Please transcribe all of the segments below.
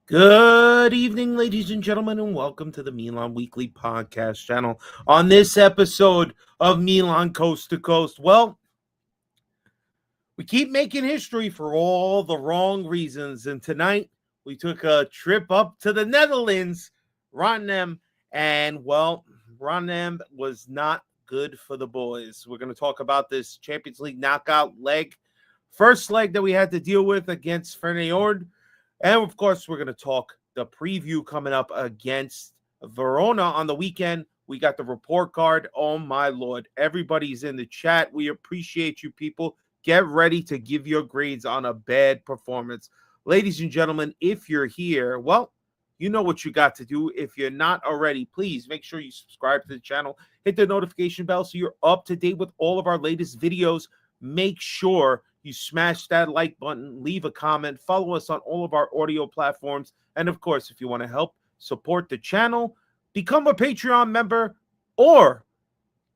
Good evening, ladies and gentlemen, and welcome to the Milan Weekly Podcast channel. On this episode of Milan Coast to Coast, well, we keep making history for all the wrong reasons, and tonight we took a trip up to the Netherlands, Rotterdam, and Rotterdam was not good for the boys. We're going to talk about this Champions League knockout first leg that we had to deal with against Feyenoord. And, of course, we're going to talk the preview coming up against Verona on the weekend. We got the report card. Oh, my Lord. Everybody's in the chat. We appreciate you, people. Get ready to give your grades on a bad performance. Ladies and gentlemen, if you're here, well, you know what you got to do. If you're not already, please make sure you subscribe to the channel. Hit the notification bell so you're up to date with all of our latest videos. Make sure you smash that like button, leave a comment, follow us on all of our audio platforms. And of course, if you want to help support the channel, become a Patreon member or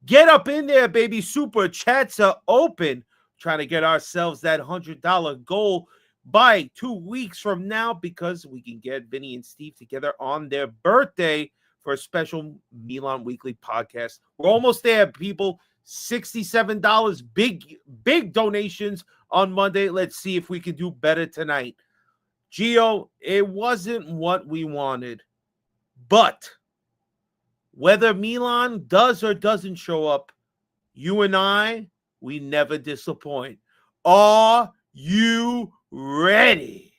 get up in there, baby. Super chats are open. Trying to get ourselves that $100 goal by 2 weeks from now because we can get Vinny and Steve together on their birthday for a special Milan Weekly podcast. We're almost there, people. $67, big donations on Monday. Let's see if we can do better tonight. Gio, it wasn't what we wanted, but whether Milan does or doesn't show up, you and I, we never disappoint. Are you ready?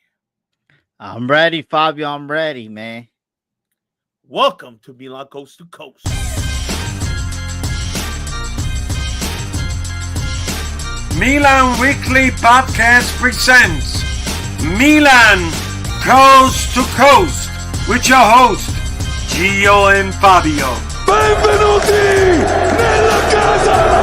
I'm ready, Fabio. I'm ready, man. Welcome to Milan Coast to Coast. Milan Weekly Podcast presents Milan Coast to Coast with your host, Gio and Fabio. Benvenuti nella casa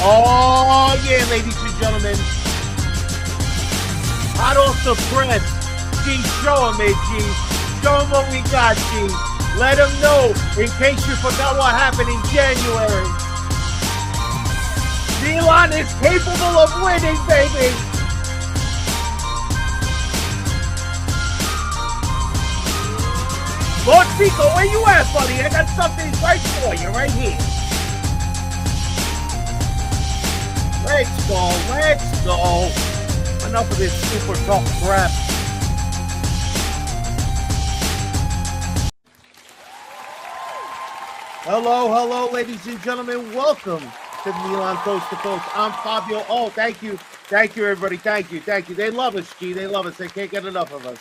Oh, yeah, ladies and gentlemen. Hot off the press. G, show them it, G. Show them what we got, G. Let them know, in case you forgot what happened in January. Milan is capable of winning, baby. Lord Pico, where you at, buddy? I got something right for you, right here. Let's go. Enough of this super tough crap. Hello, ladies and gentlemen. Welcome to Milan Coast to Coast. I'm Fabio. Oh, thank you, everybody. Thank you. They love us, G. They love us. They can't get enough of us.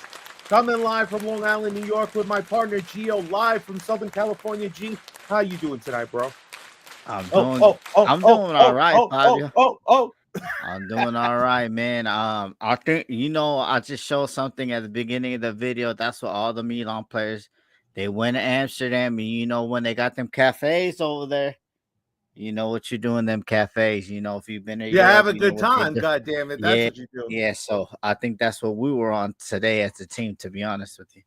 Coming live from Long Island, New York, with my partner Gio, live from Southern California. G, how you doing tonight, bro? I'm doing all right, Fabio. I'm doing all right, man. I think I just showed something at the beginning of the video. That's what all the Milan players, they went to Amsterdam, and when they got them cafes over there, you know what you do in them cafes. If you've been there, have a good time. God damn it, that's what you do. Yeah. So I think that's what we were on today as a team. To be honest with you,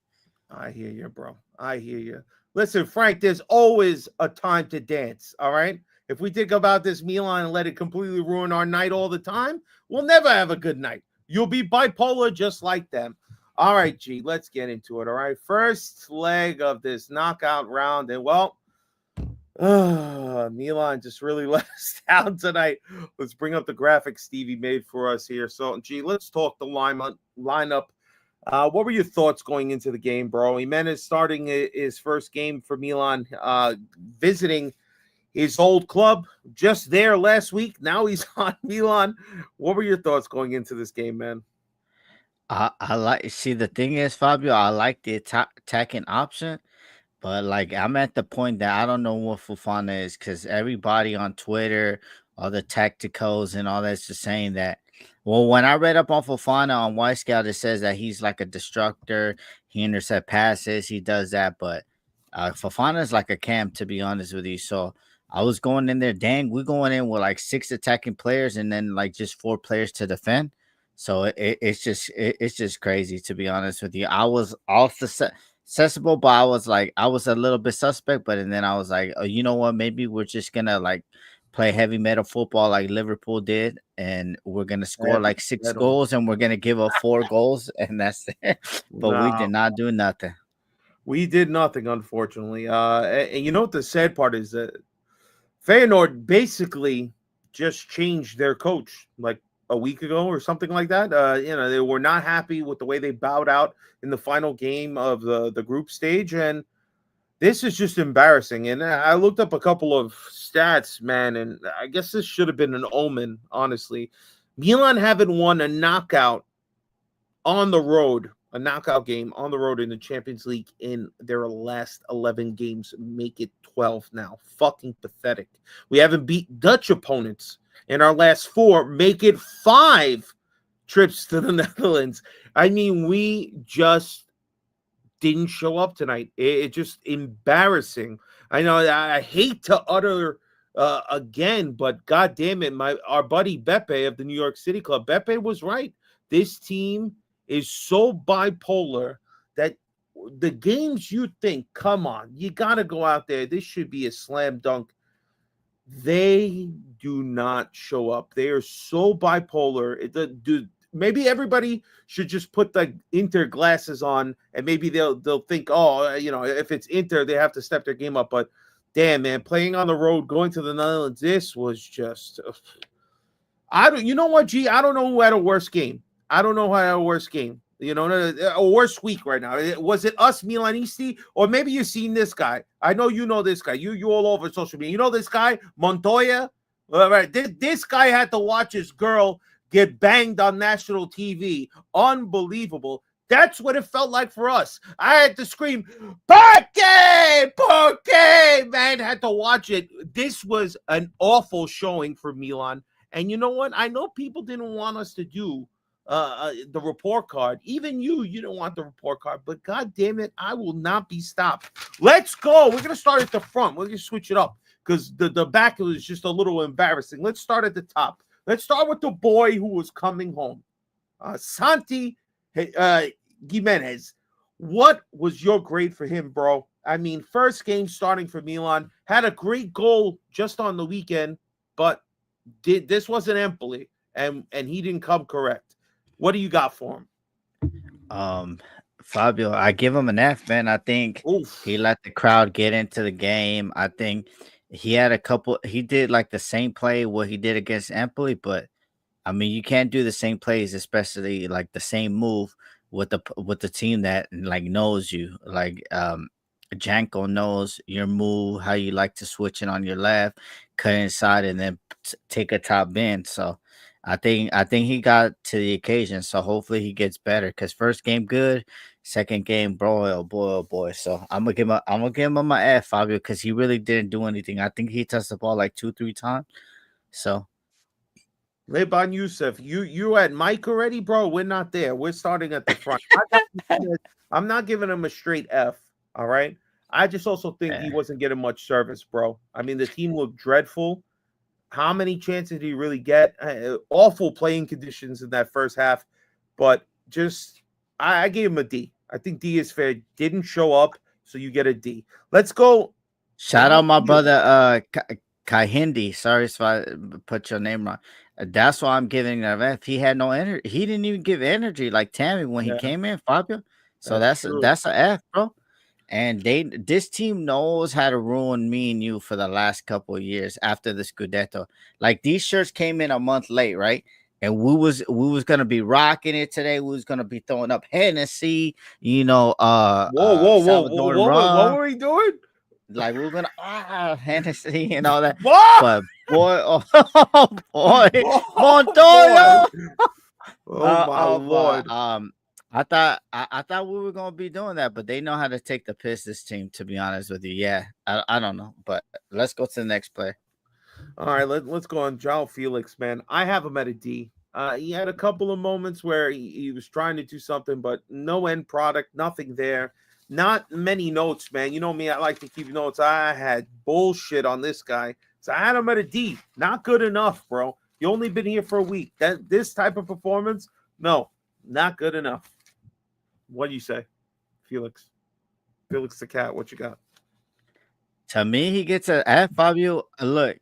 I hear you, bro. I hear you. Listen, Frank, there's always a time to dance, all right? If we think about this Milan and let it completely ruin our night all the time, we'll never have a good night. You'll be bipolar just like them. All right, G, let's get into it, all right? First leg of this knockout round, and Milan just really let us down tonight. Let's bring up the graphics Stevie made for us here. So, G, let's talk the lineup. What were your thoughts going into the game, bro? Jimenez starting his first game for Milan, visiting his old club, just there last week. Now he's on Milan. What were your thoughts going into this game, man? the thing is, Fabio, I like the attacking option, but I'm at the point that I don't know what Fofana is because everybody on Twitter, all the tacticals and all that's just saying that. Well, when I read up on Fofana on Y Scout, it says that he's like a destructor. He intercept passes. He does that, but Fofana is like a cam, to be honest with you. So I was going in there, dang, we're going in with like 6 attacking players and then like just 4 players to defend. So it's just crazy, to be honest with you. I was also accessible, but I was a little bit suspect. But and then I was like, oh, you know what? Maybe we're just gonna like play heavy metal football like Liverpool did, and we're gonna score Heavy like 6 metal. goals, and we're gonna give up 4 goals, and that's it. But we Nah, did not do nothing. we did nothing, unfortunately. And you know what the sad part is that Feyenoord basically just changed their coach like a week ago or something like that. They were not happy with the way they bowed out in the final game of the group stage, and this is just embarrassing. And I looked up a couple of stats, man, and I guess this should have been an omen, honestly. Milan haven't won a knockout on the road, a knockout game on the road in the Champions League in their last 11 games. Make it 12 now. Fucking pathetic. We haven't beat Dutch opponents in our last 4. Make it 5 trips to the Netherlands. I mean, we just didn't show up tonight. It's just embarrassing. I know I hate to utter again, but God damn it, our buddy Beppe of the New York City Club, Beppe was right. This team is so bipolar that the games you think, come on, you got to go out there. This should be a slam dunk. They do not show up. They are so bipolar. Maybe everybody should just put the Inter glasses on, and maybe they'll think, oh, if it's Inter, they have to step their game up. But damn, man, playing on the road, going to the Netherlands, this was just. You know what, G? I don't know who had a worse game. I don't know who had a worse game. A worse week right now. Was it us, Milanisti, or maybe you've seen this guy? I know you know this guy. You all over social media. You know this guy, Montoya. All right, this guy had to watch his girl get banged on national TV. Unbelievable. That's what it felt like for us. I had to scream, Porque, man. Had to watch it. This was an awful showing for Milan. And you know what? I know people didn't want us to do the report card. Even you don't want the report card. But God damn it, I will not be stopped. Let's go. We're going to start at the front. We're going to switch it up because the back was just a little embarrassing. Let's start at the top. Let's start with the boy who was coming home. Santi Gimenez. What was your grade for him, bro? I mean, first game starting for Milan. Had a great goal just on the weekend, but this wasn't Empoli, and he didn't come correct. What do you got for him? Fabio, I give him an F, man. I think he let the crowd get into the game. I think he had he did like the same play what he did against Empoli, but I mean, you can't do the same plays, especially like the same move with the team that like knows you. Like Janko knows your move, how you like to switch it on your left, cut inside, and then take a top bend. So I think he got to the occasion. So hopefully he gets better. Because first game good, second game, bro, oh boy. So I'm gonna give him my F, Fabio, because he really didn't do anything. I think he touched the ball like 2-3 times. So Leban Youssef, you at Mike already, bro? We're not there. We're starting at the front. I'm not giving him a straight F. All right. I just also think he wasn't getting much service, bro. I mean, the team looked dreadful. How many chances did he really get? Awful playing conditions in that first half, but just I gave him a D. I think D is fair. Didn't show up, so you get a D. Let's go. Shout out my brother Kai Hindi. Sorry if I put your name wrong. That's why I'm giving that an F. He had no energy. He didn't even give energy like Tammy when he came in, Fabio. So that's an F, bro. And this team knows how to ruin me and you for the last couple of years after the Scudetto. Like these shirts came in a month late, right? And we was gonna be rocking it today. We was gonna be throwing up Hennessy, whoa. What were we doing? Like we were gonna Hennessy and all that. What? But boy, Montoya. My Lord. I thought we were gonna be doing that, but they know how to take the piss. This team, to be honest with you, yeah. I don't know, but let's go to the next play. All right, let's go on. João Felix, man. I have him at a D. He had a couple of moments where he was trying to do something, but no end product, nothing there. not many notes, man. You know me, I like to keep notes. I had bullshit on this guy. So I had him at a D. Not good enough, bro. You only been here for a week. This type of performance, no, not good enough. What do you say, Felix? Felix the cat, what you got? To me, he gets an F. Fabio, look,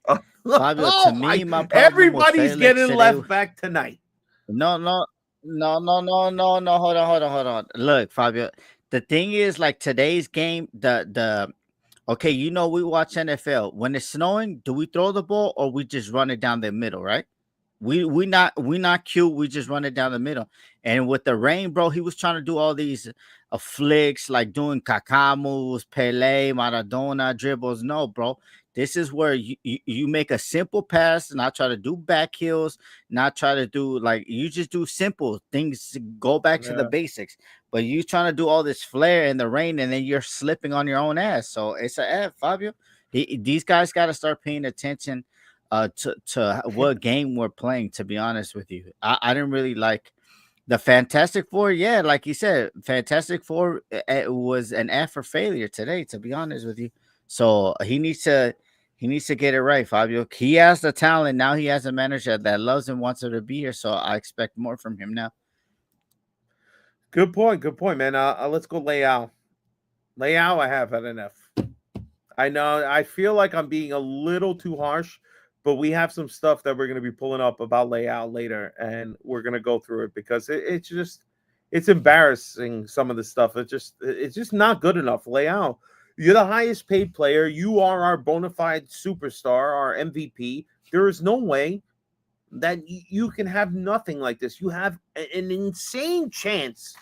Fabio. To me, my problem everybody's getting today, left back tonight. No. Hold on. Look, Fabio. The thing is, like today's game, okay, you know, we watch NFL. When it's snowing, do we throw the ball or we just run it down the middle, right? We not cute. We just run it down the middle. And with the rain, bro, he was trying to do all these flicks, like doing Kaká moves, Pele, Maradona dribbles. No, bro. This is where you make a simple pass, not try to do back heels, not try to do like you just do simple things. Go back to the basics. But you trying to do all this flair in the rain, and then you're slipping on your own ass. So it's a F, Fabio. These guys got to start paying attention to what game we're playing. To be honest with you, I didn't really like the Fantastic Four. Yeah, like you said, Fantastic Four was an F for failure today. To be honest with you, so he needs to get it right, Fabio. He has the talent now. He has a manager that loves him, wants him to be here. So I expect more from him now. Good point, man. Let's go Leao. Leao, I have at an F. I know. I feel like I'm being a little too harsh, but we have some stuff that we're going to be pulling up about Leao later, and we're going to go through it because it's embarrassing. Some of the stuff. It's just not good enough. Leao, you're the highest paid player. You are our bona fide superstar, our MVP. There is no way that you can have nothing like this. You have an insane chance.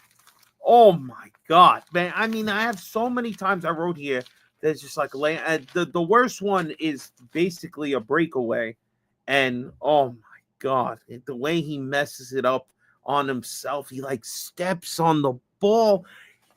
Oh my God, man. I mean, I have so many times I wrote here that's just like the worst one is basically a breakaway. And oh my God, the way he messes it up on himself, he like steps on the ball.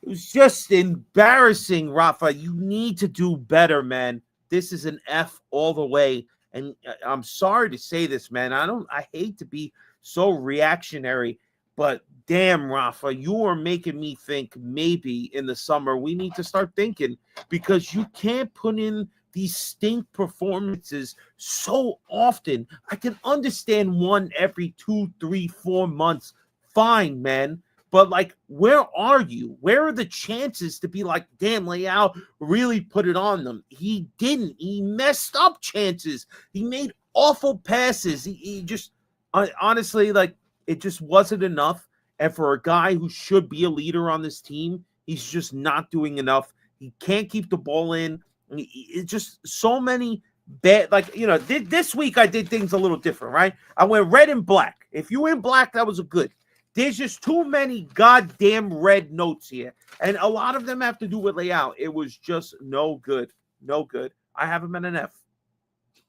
It was just embarrassing, Rafa. You need to do better, man. This is an F all the way. And I'm sorry to say this, man. I hate to be so reactionary, but damn, Rafa, you are making me think maybe in the summer we need to start thinking, because you can't put in these stink performances so often. I can understand one every 2, 3, 4 months. Fine, man. But, like, where are you? Where are the chances to be like, damn, Leao really put it on them? He didn't. He messed up chances. He made awful passes. He just, honestly, like, it just wasn't enough. And for a guy who should be a leader on this team, he's just not doing enough. He can't keep the ball in. It's just so many bad, like, you know, this week I did things a little different, right? I went red and black. If you went black, that was a good. There's just too many goddamn red notes here. And a lot of them have to do with Leao. It was just no good. No good. I have him at an F.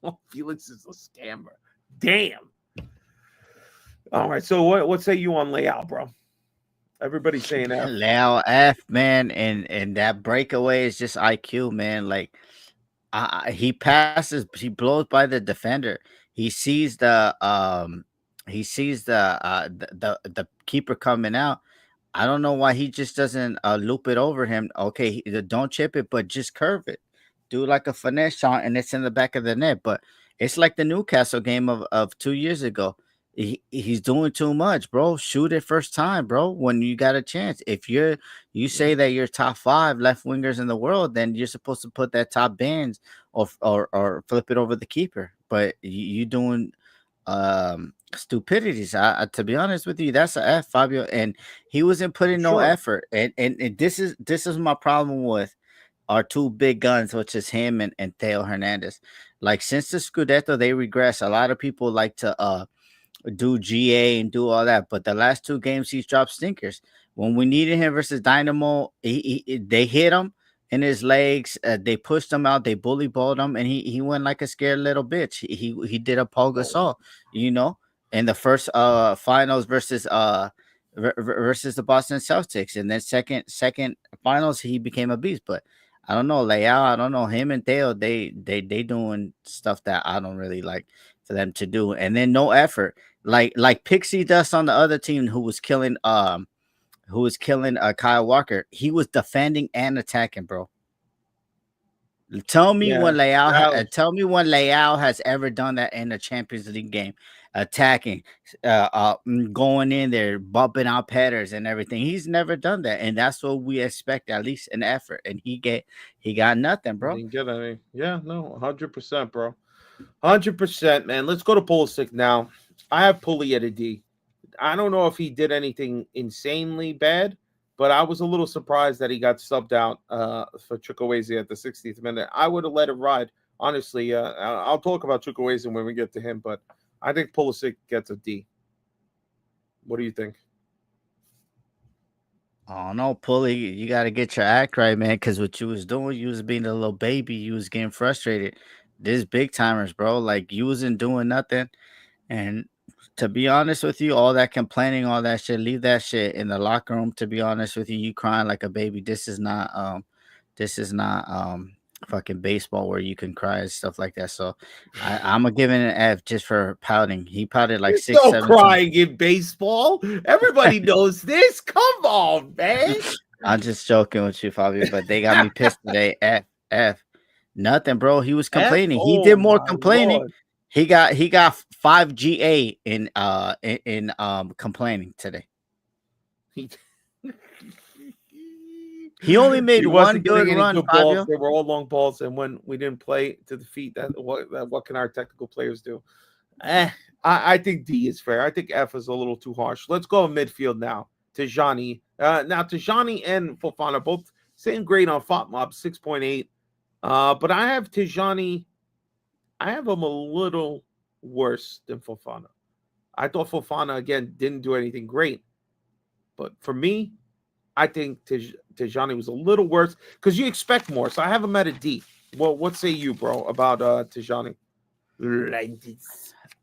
Oh, Felix is a scammer. Damn. All right. So what say you on Leao, bro? Everybody's saying F. Leao F, man. And that breakaway is just IQ, man. Like he passes, he blows by the defender. He sees the keeper coming out. I don't know why he just doesn't loop it over him. Okay, don't chip it, but just curve it. Do like a finesse shot, and it's in the back of the net. But it's like the Newcastle game of 2 years ago. He's doing too much, bro. Shoot it first time, bro, when you got a chance. If you say that you're top 5 left wingers in the world, then you're supposed to put that top bands or flip it over the keeper. But you doing stupidities. To be honest with you, that's a F, Fabio. And he wasn't putting no effort. And this is my problem with our 2 big guns, which is him and Theo Hernandez. Like, since the Scudetto, they regress. A lot of people like to do GA and do all that, but the last 2 games he's dropped stinkers. When we needed him versus Dynamo, they hit him in his legs. They pushed him out. They bully balled him, and he went like a scared little bitch. He did a Paul Gasol, you know, in the first finals versus the Boston Celtics, and then second finals he became a beast. But I don't know, Leao. I don't know, him and Theo. They doing stuff that I don't really like for them to do, and then no effort. Like Pixie Dust on the other team, who was killing who was killing Kyle Walker. He was defending and attacking, bro. Tell me when Leao has ever done that in a Champions League game, attacking, going in there, bumping out headers and everything. He's never done that, and that's what we expect, at least an effort. And he got nothing, bro. Didn't get any. Yeah, no, 100%, bro. 100%, man. Let's go to Pulisic now. I have Pully at a D. I don't know if he did anything insanely bad, but I was a little surprised that he got subbed out for Chukwueze at the 60th minute. I would have let it ride. Honestly, I'll talk about Chukwueze when we get to him, but I think Pulisic gets a D. What do you think? Oh no, Pulley, you got to get your act right, man. Because what you was doing, you was being a little baby. You was getting frustrated. This big timers, bro. Like you wasn't doing nothing. And to be honest with you, all that complaining, all that shit, leave that shit in the locker room. To be honest with you, you crying like a baby. This is not fucking baseball where you can cry and stuff like that. So I'm gonna give it an F just for pouting. He pouted like There's 6, no 7 crying in baseball. Everybody knows this. Come on, man. I'm just joking with you, Fabio, but they got me pissed today. F. Nothing, bro. He was complaining. He did more complaining. Lord. He got 5 GA in complaining today. He only made one good run, Fabio. They were all long balls, and when we didn't play to the feet, what can our technical players do? I think D is fair. I think F is a little too harsh. Let's go midfield now. Tijani. Now Tijani and Fofana both same grade on FOTMOB, 6.8. But I have Tijani. I have him a little worse than Fofana. I thought Fofana again didn't do anything great, but for me, I think Tijani was a little worse because you expect more. So I have him at a D. Well, what say you, bro, about Tijani?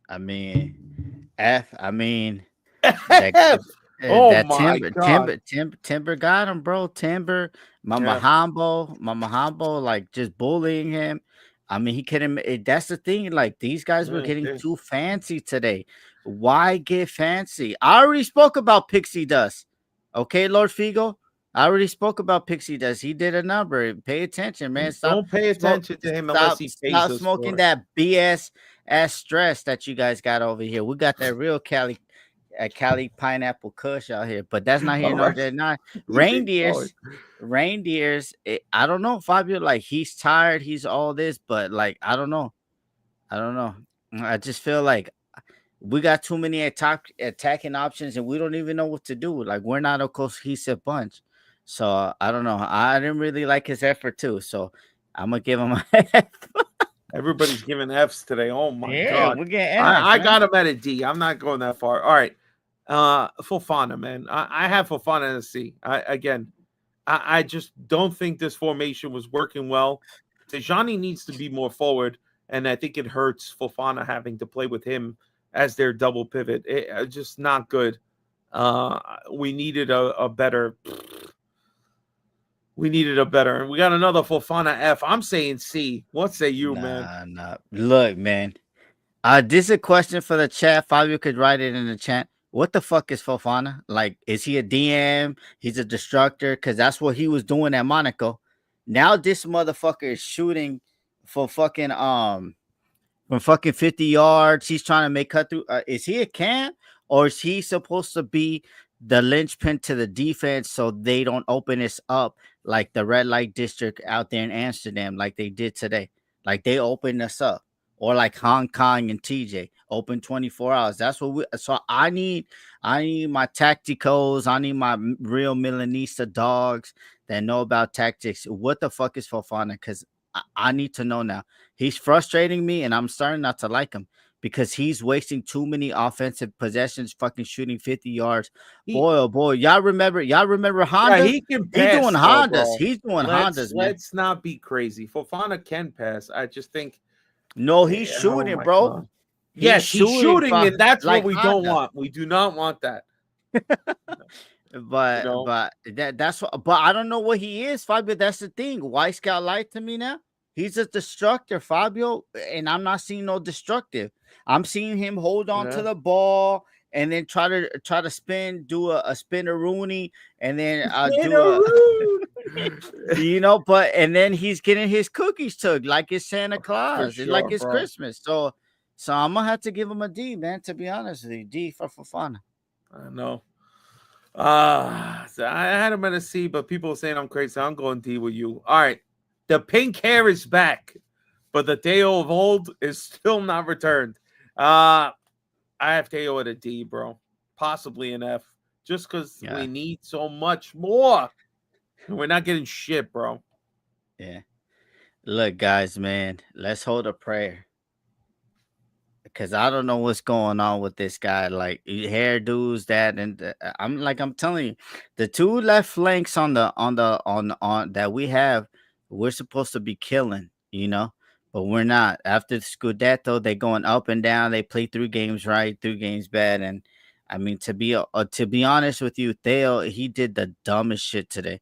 I mean, F. I mean, F. Oh that my God. Timber got him, bro. Timber, Mama Hambo, like just bullying him. I mean, he couldn't. That's the thing. Like these guys were getting too fancy today. Why get fancy? I already spoke about Pixie Dust. Okay, Lord Figo. I already spoke about Pixie Dust. He did a number. Pay attention, man. Don't pay attention to him unless he pays stop us smoking for that BS ass stress that you guys got over here. We got that real Cali pineapple kush out here, but that's not here nor there. Not reindeers. I don't know, Fabio. Like he's tired. He's all this, but like I don't know. I just feel like we got too many attacking options, and we don't even know what to do. Like we're not a cohesive bunch. So I don't know. I didn't really like his effort too. So I'm gonna give him a F. Everybody's giving Fs today. Oh my God. We're getting I got him at a D. I'm not going that far. All right. Fofana, man. I have Fofana in a C. I just don't think this formation was working well. Tijani needs to be more forward, and I think it hurts Fofana having to play with him as their double pivot. It's just not good. We needed a better. We got another Fofana F. I'm saying C. What say you, man? Nah. Look, man. This is a question for the chat. Fabio could write it in the chat. What the fuck is Fofana? Like, is he a DM? He's a destructor? Because that's what he was doing at Monaco. Now this motherfucker is shooting for fucking from fucking 50 yards. He's trying to make cut through. Is he a cam, or is he supposed to be the linchpin to the defense so they don't open this up like the red light district out there in Amsterdam, like they did today? Like they opened us up, or like Hong Kong and TJ open 24 hours. That's what so I need my tacticos. I need my real Milanista dogs that know about tactics. What the fuck is Fofana? Because I need to know now. He's frustrating me, and I'm starting not to like him because he's wasting too many offensive possessions, fucking shooting 50 yards. Boy, oh boy. Y'all remember Honda? Yeah, he can pass. He's doing Hondas. He's doing Hondas, man. Let's not be crazy. Fofana can pass. I just think no, he's shooting, bro. God. Yes, he's shooting, and that's like what we don't want. We do not want that. But that's what. But I don't know what he is, Fabio. That's the thing. White Scout lied to me now. He's a destructor, Fabio, and I'm not seeing no destructive. I'm seeing him hold on to the ball and then try to spin, do a spin-a-rooney, and then do a but and then he's getting his cookies took like it's Santa Claus. For It's like sure, it's bro. Christmas. So I'm gonna have to give him a D, man. To be honest with you, D for fun. I know. So I had him at a C, but people are saying I'm crazy. So I'm going D with you. All right. The pink hair is back, but the Teo of old is still not returned. I have Teo at a D, bro. Possibly an F. Just because we need so much more. And we're not getting shit, bro. Yeah. Look, guys, man, let's hold a prayer. Because I don't know what's going on with this guy. Like hairdos, that, and I'm telling you, the two left flanks on that we have, we're supposed to be killing, but we're not. After the Scudetto, they going up and down. They play 3 games right, 3 games bad, and I mean to be honest with you, Theo, he did the dumbest shit today.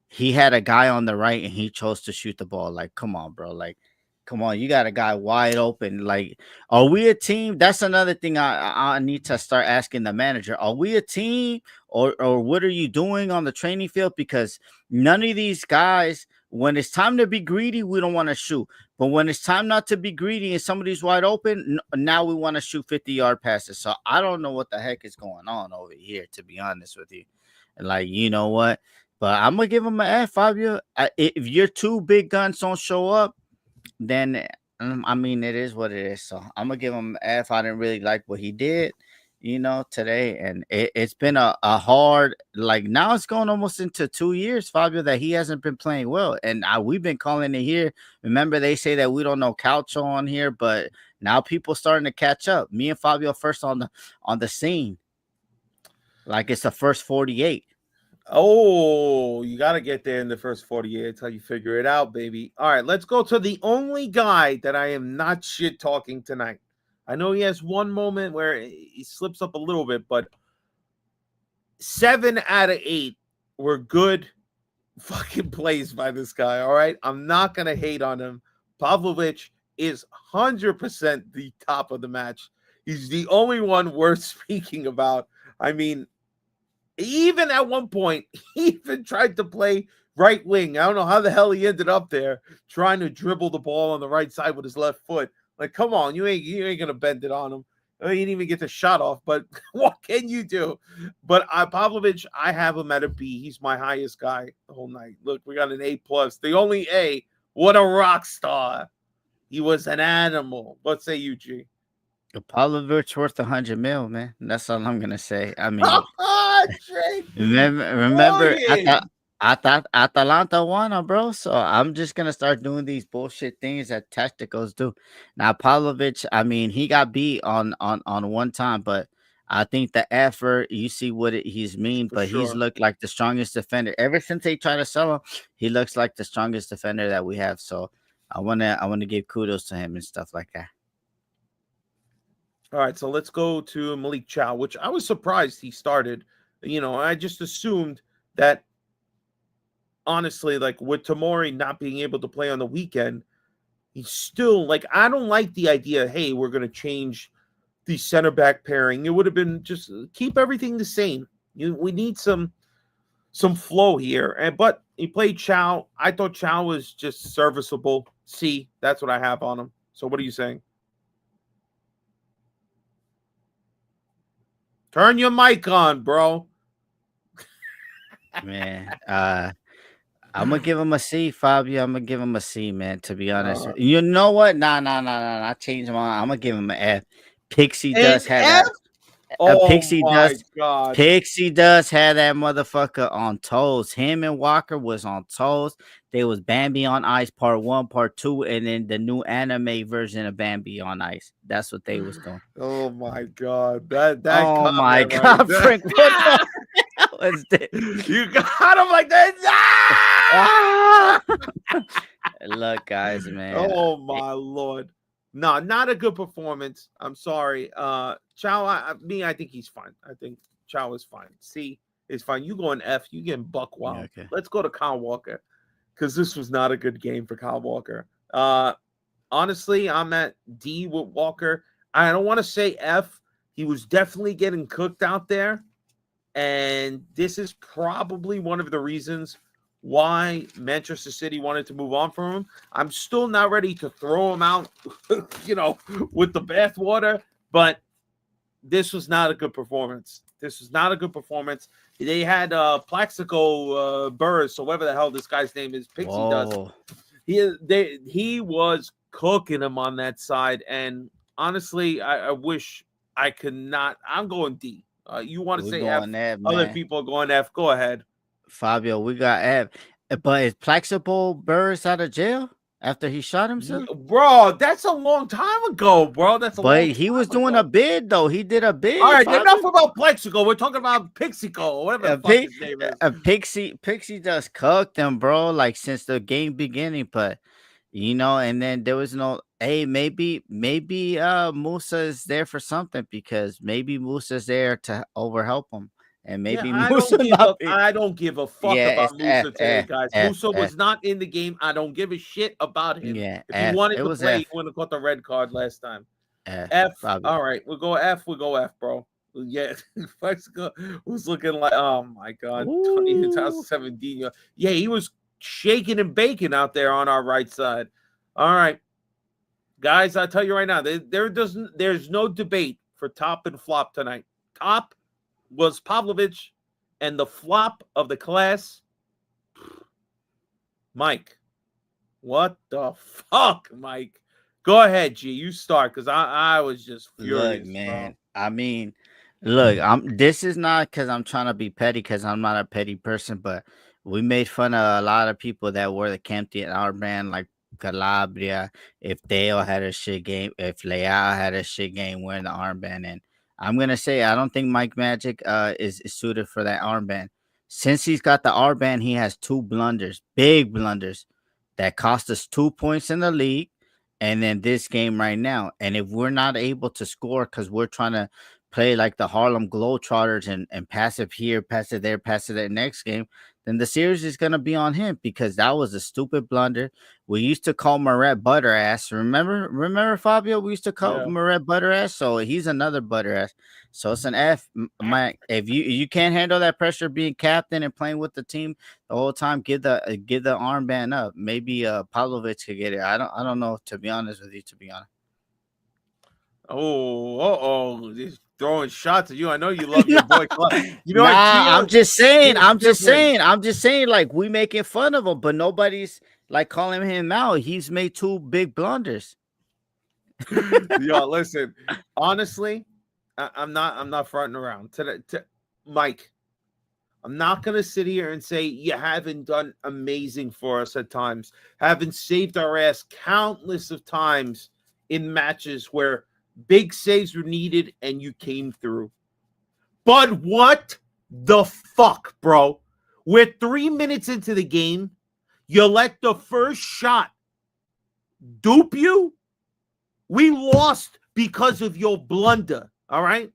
He had a guy on the right and he chose to shoot the ball. Like, come on, bro. Like, come on, you got a guy wide open. Like, are we a team? That's another thing I need to start asking the manager. Are we a team, or what are you doing on the training field? Because none of these guys, when it's time to be greedy, we don't want to shoot. But when it's time not to be greedy and somebody's wide open, now we want to shoot 50-yard passes. So I don't know what the heck is going on over here, to be honest with you. Like, you know what? But I'm gonna give him an F, Fabio. If your 2 big guns don't show up, then I mean it is what it is. So I'm gonna give him an F. I didn't really like what he did, today, and it's been a hard, like, now it's going almost into 2 years, Fabio, that he hasn't been playing well, and we've been calling it here. Remember, they say that we don't know Calcio on here, but now people starting to catch up. Me and Fabio first on the scene, like it's the first 48. Oh, you got to get there in the first 48 until you figure it out, baby. All right, let's go to the only guy that I am not shit talking tonight. I know he has one moment where he slips up a little bit, but 7 out of 8 were good fucking plays by this guy, all right? I'm not going to hate on him. Pavlovic is 100% the top of the match. He's the only one worth speaking about. I mean, even at one point, he even tried to play right wing. I don't know how the hell he ended up there trying to dribble the ball on the right side with his left foot. Like, come on, you ain't gonna bend it on him. He didn't even get the shot off, but what can you do? But Pavlovic, I have him at a B. He's my highest guy the whole night. Look, we got an A+. The only A. What a rock star. He was an animal. What say you, G? Pavlovic worth $100 million, man. That's all I'm gonna say. I mean, remember, I thought Atalanta won, bro. So I'm just gonna start doing these bullshit things that tacticals do. Now, Pavlovic, I mean, he got beat on one time, but I think the effort, you see what he's mean, but he's looked like the strongest defender ever since they tried to sell him. He looks like the strongest defender that we have. So I wanna give kudos to him and stuff like that. All right, so let's go to Malik Chow, which I was surprised he started. I just assumed that, honestly, like with Tomori not being able to play on the weekend, he's still, like, I don't like the idea, hey, we're going to change the center back pairing. It would have been just keep everything the same. We need some flow here. But he played Chow. I thought Chow was just serviceable. C, that's what I have on him. So what are you saying? Turn your mic on, bro. Man, I'm gonna give him a C, Fabio. I'm gonna give him a C, man. To be honest, you know what? Nah. I changed my. I'm gonna give him an F. Pixie does have that. Pixie does have that motherfucker on toes. Him and Walker was on toes. There was Bambi on Ice Part 1, Part 2, and then the new anime version of Bambi on Ice. That's what they was doing. Oh my god, that oh my god, right, Frank, what the hell is this? You got him like that. Look, guys, man. Oh my lord. No, not a good performance. I'm sorry. Chow, I think he's fine. I think Chow is fine. C is fine. You going F, you getting buck wild. Yeah, okay. Let's go to Kyle Walker, because this was not a good game for Kyle Walker. Honestly, I'm at D with Walker. I don't want to say F. He was definitely getting cooked out there. And this is probably one of the reasons why Manchester City wanted to move on from him. I'm still not ready to throw him out, with the bathwater, but this was not a good performance. They had Plaxico Burris, or whatever the hell this guy's name is, Pixie does. He was cooking him on that side, and honestly, I wish I could not. I'm going D. You want to say F? Other people are going F. Go ahead, Fabio. We got F. But is Plaxico Burris out of jail after he shot himself? Bro, that's a long time ago, bro. But he was doing a bid, though. He did a bid. All right, enough about Plexico. We're talking about Pixico, or whatever the fuck his name is. Pixie just cooked him, bro, like since the game beginning. But and then there was no. Hey, maybe Musa is there for something, because maybe Musa's there to overhelp him. And maybe Musa I don't give a fuck about Musa today, guys. Musa was not in the game. I don't give a shit about him. Yeah, if he wanted to play, he wouldn't have got the red card last time. F. All right, we'll go F, bro. Yeah, Mexico was looking like, oh my god, 2017. Yeah, he was shaking and baking out there on our right side. All right, guys, I'll tell you right now, there's no debate for top and flop tonight. Top was Pavlovich, and the flop of the class, Mike. What the fuck, Mike? Go ahead, G. You start, because I was just furious. Look, man. Bro. I mean, look, this is not because I'm trying to be petty, because I'm not a petty person, but we made fun of a lot of people that wore the Kempty in our band, like Calabria, if Dale had a shit game, if Leal had a shit game wearing the armband. And I'm going to say, I don't think Mike Magic is suited for that armband. Since he's got the armband, he has 2 blunders, big blunders, that cost us 2 points in the league. And then this game right now. And if we're not able to score because we're trying to play like the Harlem Globetrotters and pass it here, pass it there next game, then the series is going to be on him, because that was a stupid blunder. We used to call Moret butter ass. Remember, Fabio? We used to call Moret butter ass. So he's another butter ass. So it's an F. Mike, if you can't handle that pressure being captain and playing with the team the whole time, give the armband up. Maybe Pavlovich could get it. I don't know, to be honest with you, Just throwing shots at you. I know you love your boy Club. I'm just saying, like, we making fun of him, but nobody's like calling him out. He's made 2 big blunders. Yo, listen, honestly, I'm not fronting around today. Mike, I'm not gonna sit here and say you haven't done amazing for us at times, haven't saved our ass countless of times in matches where big saves were needed and you came through. But what the fuck, bro? We're 3 minutes into the game. You let the first shot dupe you? We lost because of your blunder, all right?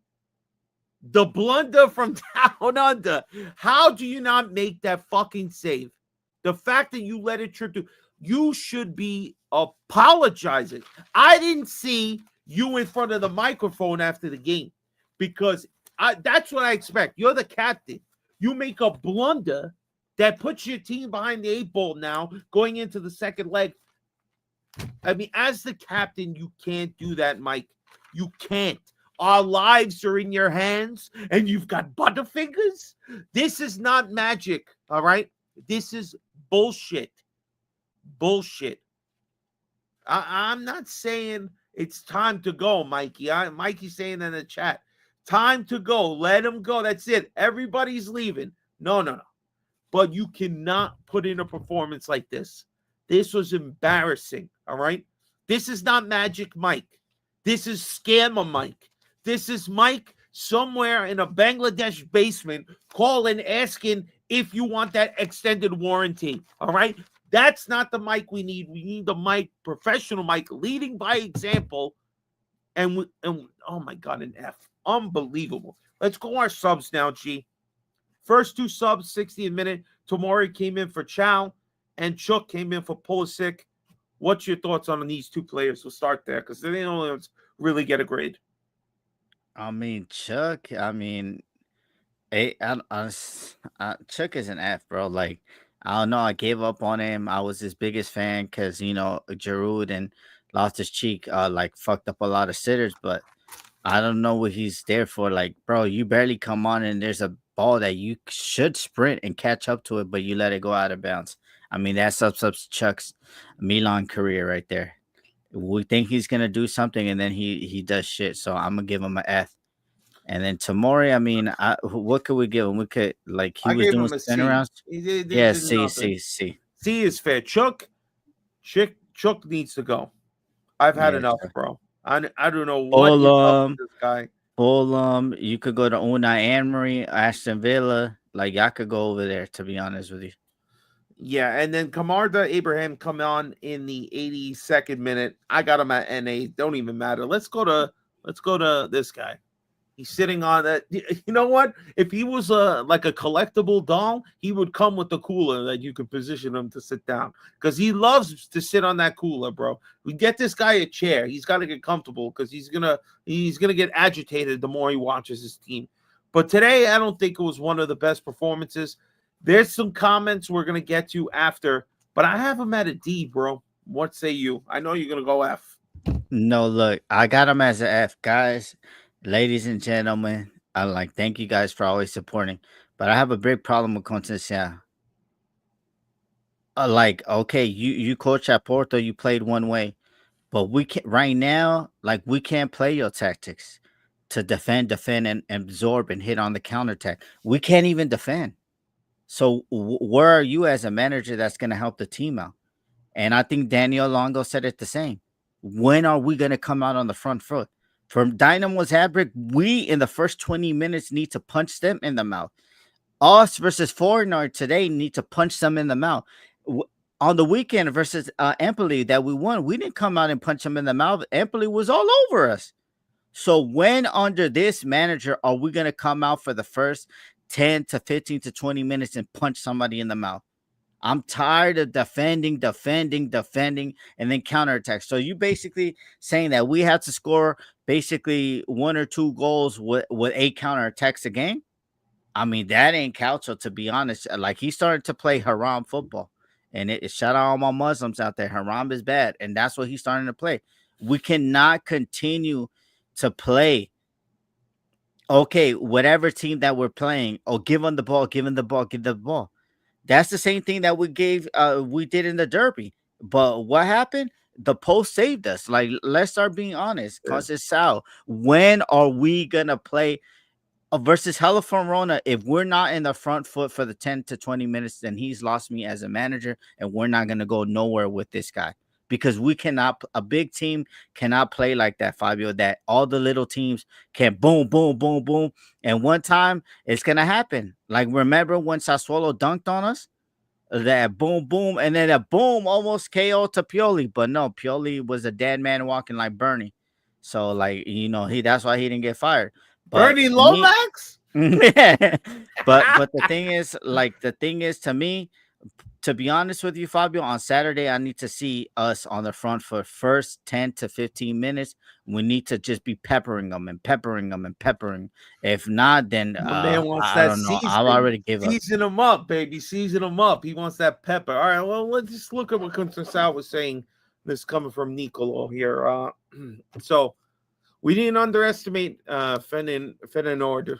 The blunder from down under. How do you not make that fucking save? The fact that you let it trip through, you should be apologizing. I didn't see you in front of the microphone after the game, because that's what I expect. You're the captain. You make a blunder that puts your team behind the 8 ball now going into the second leg. I mean, as the captain, you can't do that, Mike. You can't. Our lives are in your hands, and you've got butterfingers. This is not magic, all right? This is bullshit. Bullshit. I'm not saying it's time to go, Mikey. Mikey's saying in the chat, time to go. Let him go. That's it. Everybody's leaving. No. But you cannot put in a performance like this. This was embarrassing, all right? This is not Magic Mike. This is Scammer Mike. This is Mike somewhere in a Bangladesh basement calling, asking if you want that extended warranty, all right? That's not the Mike we need. We need the Mike, professional Mike, leading by example. And oh my God, an F. Unbelievable. Let's go our subs now, G. First 2 subs, 60 a minute. Tomori came in for Chow, and Chuck came in for Pulisic. What's your thoughts on these 2 players? We'll start there, because they don't really get a grade. I mean, Chuck. I mean, Chuck is an F, bro. Like, I don't know. I gave up on him. I was his biggest fan because Giroud and lost his cheek. Like fucked up a lot of sitters, but I don't know what he's there for. Like, bro, you barely come on and there's a ball that you should sprint and catch up to it, but you let it go out of bounds. I mean, that sums up Chuck's Milan career right there. We think he's gonna do something, and then he does shit. So I'm gonna give him an F. And then Tomori, I mean, what could we give him? We could he I was gave doing him a spin C. arounds. He Yeah, did C, nothing. C, C. C is fair. Chuck needs to go. I've had Yeah, enough, Chuck. bro. I don't know what is up with this guy. You could go to Unai Emery, Aston Villa. Like, y'all could go over there, to be honest with you. Yeah, and then Kamarda Abraham come on in the 82nd minute. I got him at NA. Don't even matter. Let's go to this guy. He's sitting on that. You know what? If he was like a collectible doll, he would come with the cooler that you could position him to sit down because he loves to sit on that cooler, bro. We get this guy a chair. He's got to get comfortable because he's gonna get agitated the more he watches his team. But today, I don't think it was one of the best performances. There's some comments we're gonna get to after, but I have him at a D, bro. What say you? I know you're gonna go F. No, look, I got him as an F, guys. Ladies and gentlemen, thank you guys for always supporting. But I have a big problem with Conceição. Okay, you coach at Porto, you played one way, but we can't right now. We can't play your tactics to defend, and absorb and hit on the counterattack. We can't even defend. So where are you as a manager that's going to help the team out? And I think Daniel Longo said it the same. When are we going to come out on the front foot? From Dynamo Zagreb, we in the first 20 minutes need to punch them in the mouth. Us versus Feyenoord today need to punch them in the mouth. On the weekend versus Empoli that we won, we didn't come out and punch them in the mouth. Empoli was all over us. So when under this manager are we going to come out for the first 10 to 15 to 20 minutes and punch somebody in the mouth? I'm tired of defending, and then counterattack. So you basically saying that we have to score basically 1 or 2 goals with 8 counterattacks a game? I mean, that ain't Calcio, to be honest. Like, he started to play haram football. And shout out all my Muslims out there. Haram is bad. And that's what he's starting to play. We cannot continue to play. Okay, whatever team that we're playing, give them the ball, give them the ball, give the ball. That's the same thing that we did in the derby. But what happened? The post saved us. Like, let's start being honest. Conceição, when are we gonna play versus Hella Verona? If we're not in the front foot for the 10 to 20 minutes, then he's lost me as a manager, and we're not gonna go nowhere with this guy. Because we cannot, a big team cannot play like that, Fabio, that all the little teams can boom, boom, boom, boom. And one time it's going to happen. Like, remember when Sassuolo dunked on us? That boom, boom, and then a boom almost KO to Pioli. But no, Pioli was a dead man walking like Bernie. So, that's why he didn't get fired. But Bernie Lomax? But the thing is, to me, to be honest with you, Fabio, on Saturday, I need to see us on the front for first 10 to 15 minutes. We need to just be peppering them. If not, then man wants I that don't know. season. I'll already give up. Season them up, baby. Season them up. He wants that pepper. All right, well, let's just look at what Conceição was saying. This coming from Nicolo here. So we didn't underestimate Feyenoord.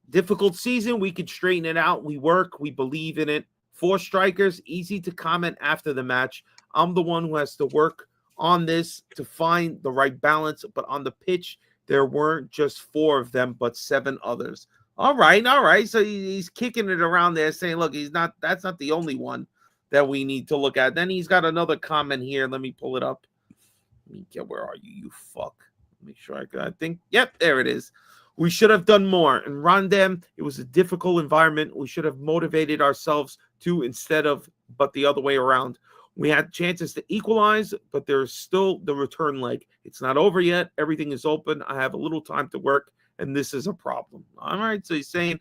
Difficult season. We could straighten it out. We work. We believe in it. 4 strikers, easy to comment after the match. I'm the one who has to work on this to find the right balance. But on the pitch, there weren't just 4 of them, but 7 others. All right. So he's kicking it around there, saying, look, that's not the only one that we need to look at. Then he's got another comment here. Let me pull it up. Where are you, you fuck? Make sure I think. Yep, there it is. We should have done more. In Rondem, it was a difficult environment. We should have motivated ourselves but the other way around. We had chances to equalize, but there's still the return leg. It's not over yet. Everything is open. I have a little time to work, and this is a problem. All right, so he's saying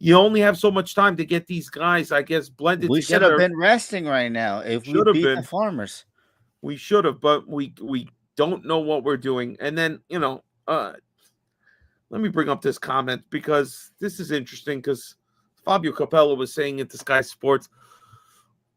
you only have so much time to get these guys, I guess, blended together. We should have been resting right now if we beat the Farmers. We should have, but we don't know what we're doing. And then, let me bring up this comment because this is interesting because Fabio Capello was saying it to Sky Sports.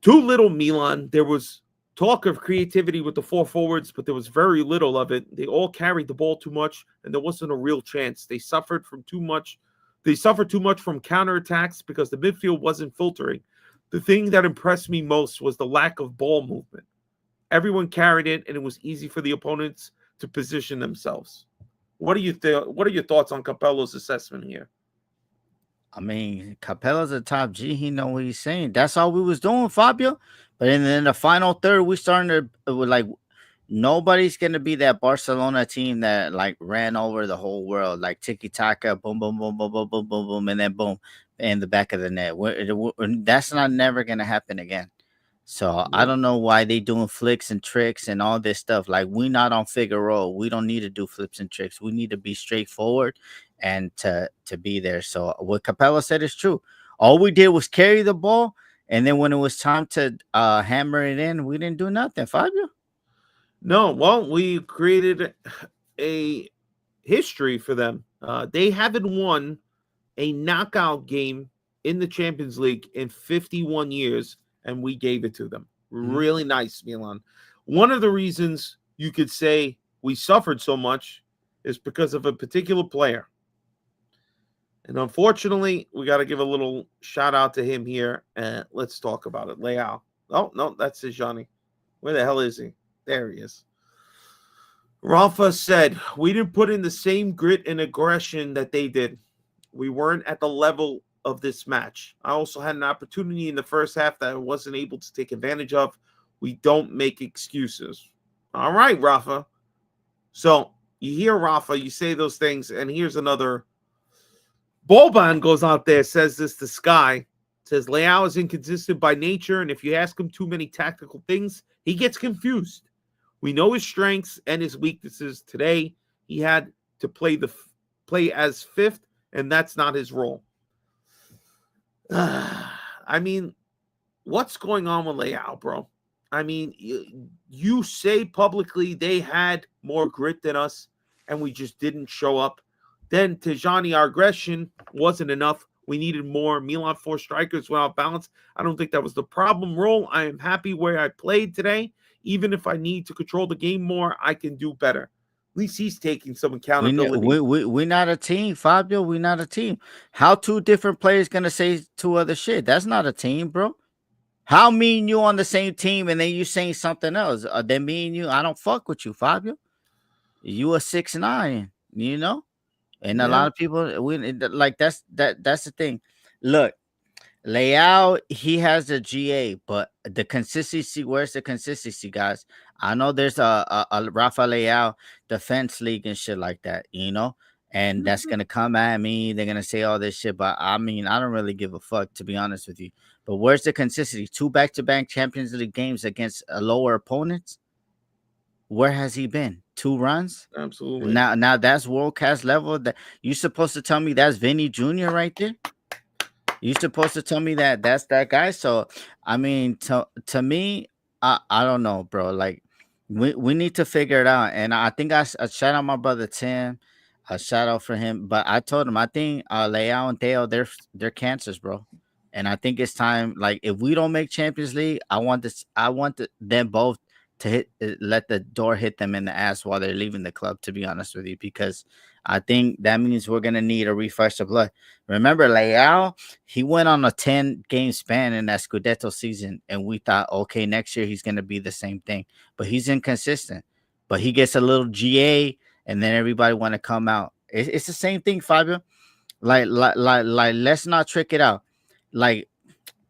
Too little Milan. There was talk of creativity with the four forwards, but there was very little of it. They all carried the ball too much, and there wasn't a real chance. They suffered too much from counterattacks because the midfield wasn't filtering. The thing that impressed me most was the lack of ball movement. Everyone carried it, and it was easy for the opponents to position themselves. What are your thoughts on Capello's assessment here? I mean, Capello's a top G. He know what he's saying. That's all we was doing, Fabio. But in the final third, we started with like nobody's gonna be that Barcelona team that like ran over the whole world, like tiki taka, boom, boom, boom, boom, boom, boom, boom, boom, and then boom in the back of the net. That's not never gonna happen again. So I don't know why they doing flicks and tricks and all this stuff. Like, we not on Figaro. We don't need to do flips and tricks. We need to be straightforward and to be there. So what Capello said is true. All we did was carry the ball, and then when it was time to hammer it in, we didn't do nothing. Fabio? No, well, we created a history for them. They haven't won a knockout game in the Champions League in 51 years, and we gave it to them. Really nice, Milan. One of the reasons you could say we suffered so much is because of a particular player. And unfortunately, we got to give a little shout out to him here. And let's talk about it. Leao. Oh, no, that's Johnny. Where the hell is he? There he is. Rafa said, we didn't put in the same grit and aggression that they did. We weren't at the level of this match. I also had an opportunity in the first half that I wasn't able to take advantage of. We don't make excuses. All right, Rafa. So you hear Rafa, you say those things, and here's another. Boban goes out there, says this to Sky, says Leao is inconsistent by nature, and if you ask him too many tactical things, he gets confused. We know his strengths and his weaknesses. Today, he had to play as fifth, and that's not his role. I mean, what's going on with Leao, bro? I mean, you say publicly they had more grit than us, and we just didn't show up. Then Tijani, our aggression wasn't enough. We needed more. Milan 4 strikers went out balance. I don't think that was the problem. Role. I am happy where I played today. Even if I need to control the game more, I can do better. At least he's taking some accountability. We're not a team, Fabio. We're not a team. How two different players gonna say two other shit? That's not a team, bro. How me and you on the same team and then you saying something else? Then me and you, I don't fuck with you, Fabio. You a 6'9", you know? And a lot of people, that's the thing. Look, Leao, he has a GA, but the consistency, where's the consistency, guys? I know there's a Rafa Leao defense league and shit like that, you know? And that's going to come at me. They're going to say all this shit, but I mean, I don't really give a fuck, to be honest with you. But where's the consistency? 2 back-to-back Champions League games against lower opponents? Where has he been? 2 runs? Absolutely. Now that's world class level. That you supposed to tell me that's Vinny Jr. right there? You supposed to tell me that that's that guy? So I mean, to me, I don't know, bro. Like we need to figure it out. And I think I shout out my brother Tim. A shout out for him. But I told him I think Leao and Theo, they're cancers, bro. And I think it's time. Like if we don't make Champions League, I want them both to let the door hit them in the ass while they're leaving the club, to be honest with you, because I think that means we're going to need a refresh of blood. Remember, Leao, he went on a 10-game span in that Scudetto season, and we thought, okay, next year he's going to be the same thing. But he's inconsistent. But he gets a little GA, and then everybody want to come out. It's the same thing, Fabio. Like, let's not trick it out. Like,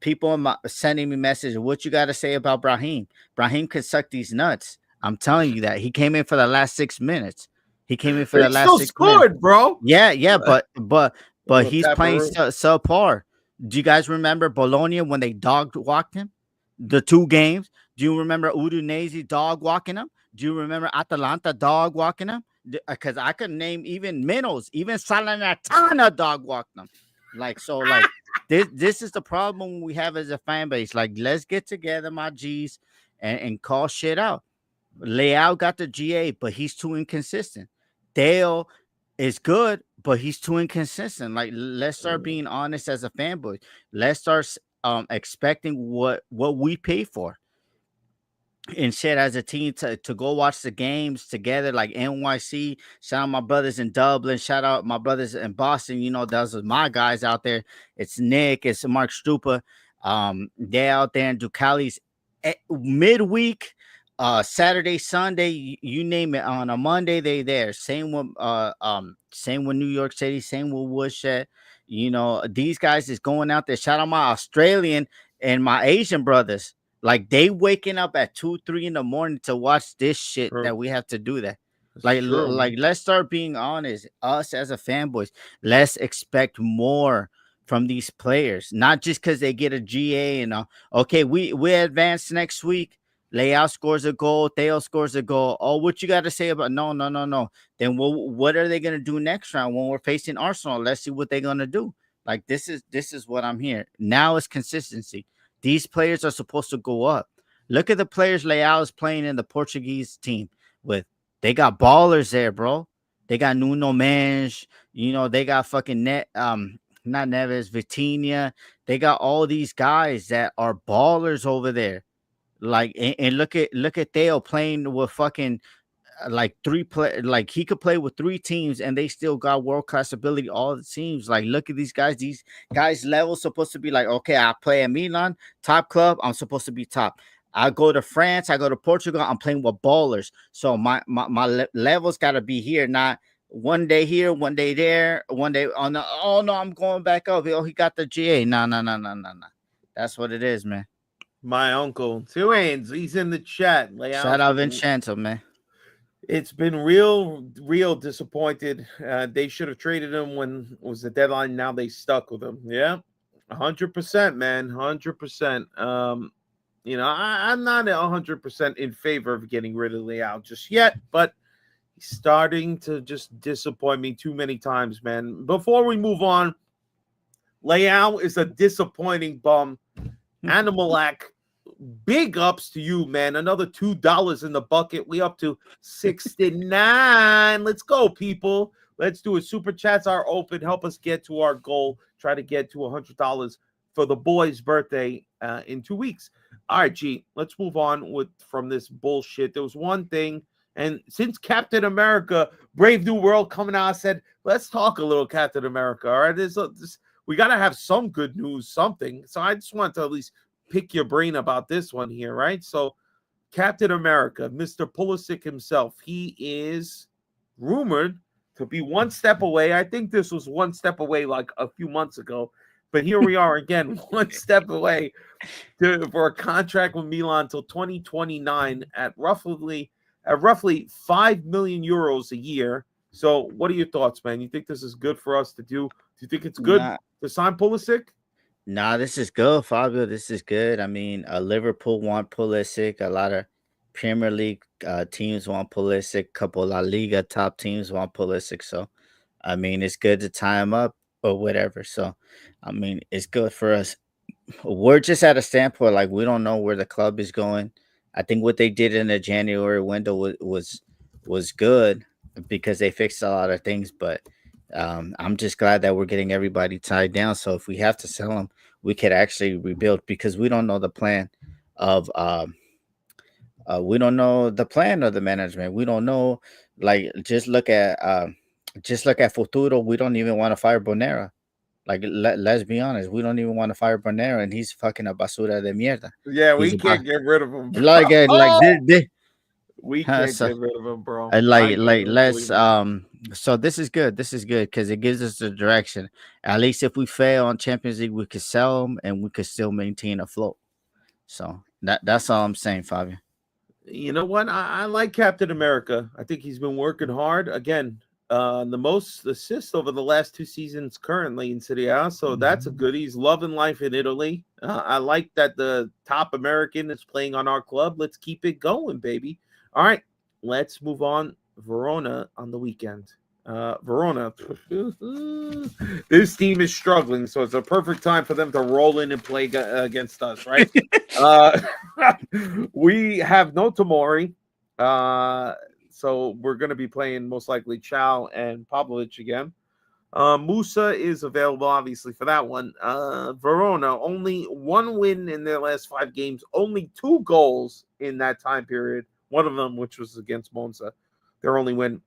people sending me messages, what you got to say about Brahim? Brahim can suck these nuts. I'm telling you that. He came in for the last 6 minutes. He came in for the last 6 minutes. Bro. Yeah, but he's playing subpar. Do you guys remember Bologna when they dog walked him? The 2 games. Do you remember Udinese dog walking him? Do you remember Atalanta dog walking him? Because I could name even Minos, even Salernitana dog walked him. Like, so, like, this is the problem we have as a fan base. Like, let's get together, my G's, and call shit out. Leao got the GA, but he's too inconsistent. Dale is good, but he's too inconsistent. Like, let's start being honest as a fanboy. Let's start expecting what we pay for and shit as a team to go watch the games together, like NYC. Shout out my brothers in Dublin. Shout out my brothers in Boston. You know, those are my guys out there. It's Nick, it's Mark Stupa. They out there in Ducali's midweek, Saturday, Sunday, you name it. On a Monday, they there. Same with New York City, same with Woodshed. You know, these guys is going out there. Shout out my Australian and my Asian brothers. Like, they waking up at 2-3 in the morning to watch this shit. True. That we have to do that. That's Like, true. let's start being honest. Us as a fanboys, let's expect more from these players, not just because they get a GA and okay, we advance next week. Leao scores a goal, Theo scores a goal. Oh, what you got to say about no? Then what are they gonna do next round when we're facing Arsenal? Let's see what they're gonna do. Like, this is what I'm here. Now it's consistency. These players are supposed to go up. Look at the players Leao is playing in the Portuguese team with. They got ballers there, bro. They got Nuno Mendes. You know, they got fucking not Neves, Vitinha. They got all these guys that are ballers over there. Like, and look at Theo playing with fucking like like he could play with 3 teams and they still got world-class ability, all the teams. Like, look at these guys level supposed to be like, okay, I play at Milan, top club, I'm supposed to be top. I go to France, I go to Portugal, I'm playing with ballers. So my levels got to be here, not one day here, one day there, one day on the, oh no, I'm going back up. Oh, he got the GA. No. That's what it is, man. My uncle Tuanes, he's in the chat. Shout out Vincenzo, man. It's been real disappointed. They should have traded him when it was the deadline. Now they stuck with him. Yeah, 100%, man, 100%. You know, I'm not 100% in favor of getting rid of Leao just yet, but he's starting to just disappoint me too many times, man. Before we move on, Leao is a disappointing bum. Animalac, big ups to you, man. Another $2 in the bucket. We up to 69. Let's go, people. Let's do it. Super chats are open. Help us get to our goal. Try to get to $100 for the boy's birthday in 2 weeks. All right, G, let's move on from this bullshit. There was one thing, and since Captain America, Brave New World coming out, said, let's talk a little Captain America. All right, we got to have some good news, something. So I just want to at least pick your brain about this one here, right? So Captain America, Mr. Pulisic himself, he is rumored to be one step away. I think this was one step away like a few months ago, but here we are again, one step away for a contract with Milan until 2029 at roughly 5 million euros a year. So what are your thoughts, man? You think this is good for us to do? Do you think it's good to sign Pulisic? Nah, this is good, Fabio. This is good. I mean, Liverpool want Pulisic. A lot of Premier League teams want Pulisic. A couple La Liga top teams want Pulisic. So, I mean, it's good to tie him up or whatever. So, I mean, it's good for us. We're just at a standpoint, like, we don't know where the club is going. I think what they did in the January window was good because they fixed a lot of things, but I'm just glad that we're getting everybody tied down. So if we have to sell them, we could actually rebuild, because we don't know the plan of the management. We don't know, like, just look at Futuro. We don't even want to fire Bonera. Like, let's be honest, we don't even want to fire Bonera, and he's fucking a basura de mierda. Yeah, we can't get rid of him, bro. We can't get rid of him, bro. Let's so this is good. This is good because it gives us the direction. At least if we fail on Champions League, we could sell them and we could still maintain a float. So that's all I'm saying, Fabio. You know what? I like Captain America. I think he's been working hard. Again, the most assists over the last 2 seasons currently in Serie A. So that's a good. He's loving life in Italy. I like that the top American is playing on our club. Let's keep it going, baby. All right, let's move on. Verona on the weekend. Verona, this team is struggling, so it's a perfect time for them to roll in and play against us, right? We have no Tomori, so we're going to be playing most likely Chow and Pavlovic again. Musa is available, obviously, for that one. Verona, only 1 win in their last 5 games, only 2 goals in that time period. One of them, which was against Monza, their only win.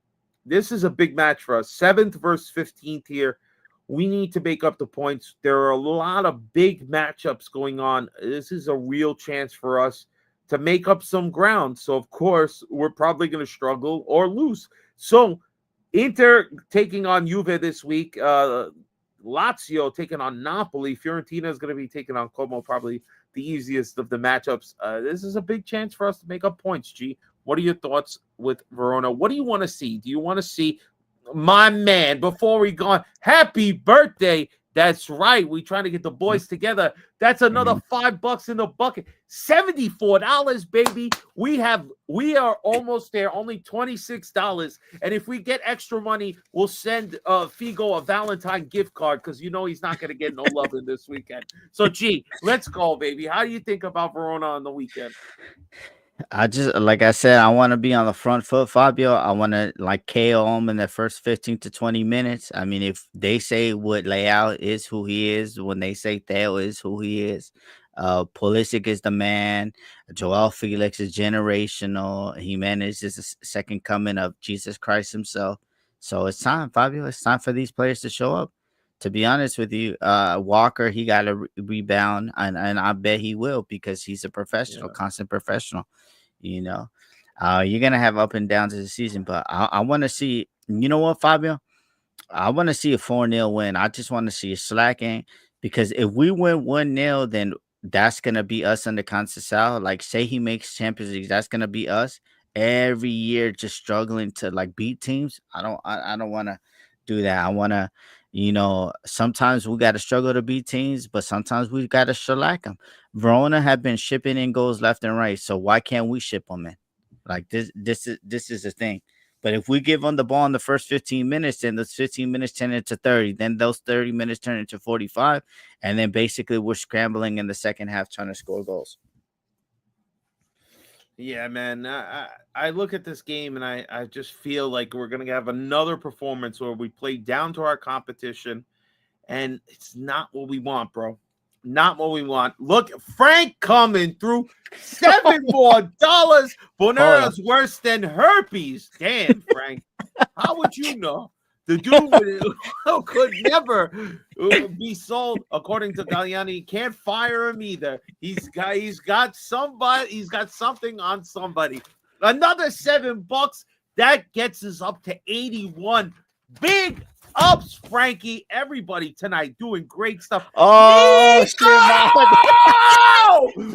This is a big match for us. 7th versus 15th here. We need to make up the points. There are a lot of big matchups going on. This is a real chance for us to make up some ground. So, of course, we're probably going to struggle or lose. So, Inter taking on Juve this week. Lazio taking on Napoli. Fiorentina is going to be taking on Como, probably the easiest of the matchups. This is a big chance for us to make up points, G. What are your thoughts with Verona? What do you want to see? Do you want to see my man, before we go on, happy birthday? That's right. We trying to get the boys together. That's another $5 in the bucket. $74, baby. We are almost there. Only $26. And if we get extra money, we'll send Figo a Valentine gift card because you know he's not going to get no loving this weekend. So, G, let's go, baby. How do you think about Verona on the weekend? I just, like I said, I want to be on the front foot, Fabio. I want to like KO them in the first 15 to 20 minutes. I mean, if they say what Leao is who he is, when they say Theo is who he is, Pulisic is the man, Joao Felix is generational, Jimenez is the second coming of Jesus Christ himself. So it's time, Fabio. It's time for these players to show up. To be honest with you, Walker, he got a rebound, and I bet he will because he's a professional, constant professional. You know, you're gonna have up and downs of the season, but I want to see. You know what, Fabio? I want to see a 4-0 win. I just want to see a slacking because if we win 1-0, then that's gonna be us under Conceição. Like, say he makes Champions League, that's gonna be us every year, just struggling to like beat teams. I don't want to do that. I want to. You know, sometimes we got to struggle to beat teams, but sometimes we got to shellac them. Verona have been shipping in goals left and right, so why can't we ship them in? Like this is the thing. But if we give them the ball in the first 15 minutes, then those 15 minutes turn into 30, then those 30 minutes turn into 45, and then basically we're scrambling in the second half trying to score goals. Yeah, man. I look at this game and I just feel like we're going to have another performance where we play down to our competition, and it's not what we want, bro. Not what we want. Look, Frank coming through. $7 more. Bonera's worse than herpes. Damn, Frank. How would you know? The dude could never be sold, according to Galliani. He can't fire him either. He's got somebody. He's got something on somebody. Another $7 that gets us up to 81. Big ups, Frankie. Everybody tonight doing great stuff. Oh, shit,